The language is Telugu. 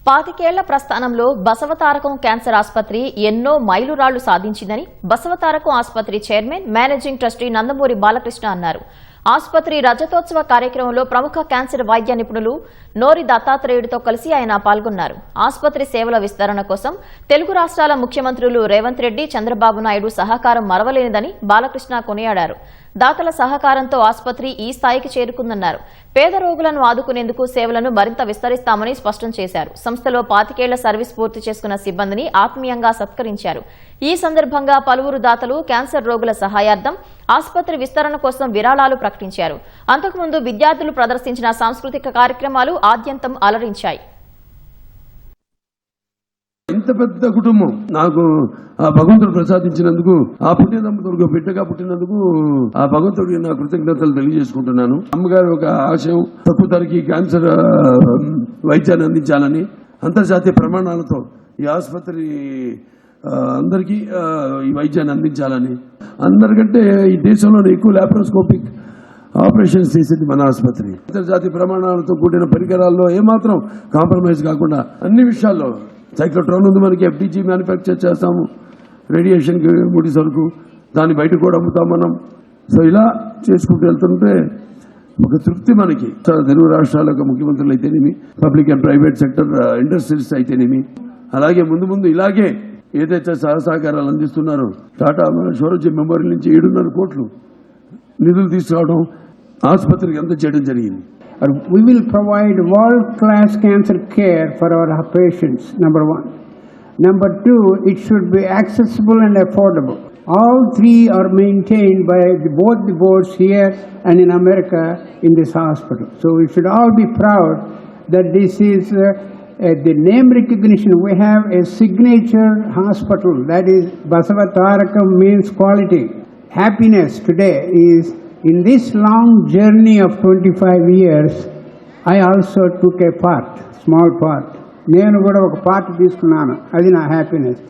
పాతికేళ్ల ప్రస్థానంలో బసవతారకం క్యాన్సర్ ఆసుపత్రి ఎన్నో మైలురాళ్లు సాధించిందని బసవతారకం ఆసుపత్రి chairman managing trustee Nandamuri Balakrishna అన్నారు. ఆసుపత్రి రజతోత్సవ కార్యక్రమంలో ప్రముఖ క్యాన్సర్ వైద్య నిపుణులు నోరి దత్తాత్రేయుడితో కలిసి ఆయన పాల్గొన్నారు. ఆసుపత్రి సేవల విస్తరణ కోసం తెలుగు రాష్ట్రాల ముఖ్యమంత్రులు రేవంత్ రెడ్డి, చంద్రబాబు నాయుడు సహకారం మరవలేనిదని బాలకృష్ణ కొనియాడారు. దాతల సహకారంతో ఆసుపత్రి ఈ స్థాయికి చేరుకుందన్నారు. పేద రోగులను ఆదుకునేందుకు సేవలను మరింత విస్తరిస్తామని స్పష్టం చేశారు. సంస్థలో 25 ఏళ్ల సర్వీస్ పూర్తి చేసుకున్న సిబ్బందిని ఆత్మీయంగా సత్కరించారు. ఈ సందర్భంగా పలువురు దాతలు క్యాన్సర్ రోగుల సహాయార్థం ఆసుపత్రి విస్తరణ కోసం విరాళాలు ప్రకటించారు. అంతకుముందు విద్యార్థులు ప్రదర్శించిన సాంస్కృతిక కార్యక్రమాలు ఆద్యంతం అలరించాయి. ఇంత పెద్ద కుటుంబం నాకు ఆ భగవంతుడు ప్రసాదించినందుకు, ఆ పుట్టిన దంపతులకు బిడ్డగా పుట్టినందుకు ఆ భగవంతుడికి నా కృతజ్ఞతలు తెలియజేసుకుంటున్నాను. అమ్మగారు ఒక ఆశయం తక్కువ ధరకి క్యాన్సర్ వైద్యాన్ని అందించాలని అంతర్జాతీయ ప్రమాణాలతో ఈ ఆసుపత్రి అందరికీ ఈ వైద్యాన్ని అందించాలని, అందరికంటే ఈ దేశంలోనే ఎక్కువ లాప్రోస్కోపిక్ ఆపరేషన్స్ చేసేది మన ఆసుపత్రి. అంతర్జాతీయ ప్రమాణాలతో కూడిన పరికరాల్లో ఏమాత్రం కాంప్రమైజ్ కాకుండా అన్ని విషయాల్లో సైక్లోట్రాన్ ఉంది, మనకి FDG మ్యానుఫ్యాక్చర్ చేస్తాము, రేడియేషన్కి ముడి సరుకు, దాన్ని బయట కూడా అమ్ముతాం మనం. సో ఇలా చేసుకుంటూ వెళ్తుంటే ఒక తృప్తి మనకి. తెలుగు రాష్ట్రాల యొక్క ముఖ్యమంత్రులు అయితేనేమి, public and private sector industries అయితేనేమి, అలాగే ముందు ఇలాగే ఏదైతే సహకారాలు అందిస్తున్నారో టాటా షోరోజీ మెమోరియల్ నుంచి 7.5 కోట్లు నిధులు తీసుకురావడం ఆసుపత్రికి ఎంత చేయడం జరిగింది. We will provide world-class cancer care for our patients, number one. Number two, it should be accessible and affordable. All three are maintained by both the boards here and in America in this hospital. So we should all be proud that this is the name recognition. We have a signature hospital, that is Basavatarakam means quality. Happiness today is, in this long journey of 25 years, I also took a part, small part. నేను కూడా ఒక పార్ట్ తీసుకున్నాను, అది నా హ్యాపీనెస్.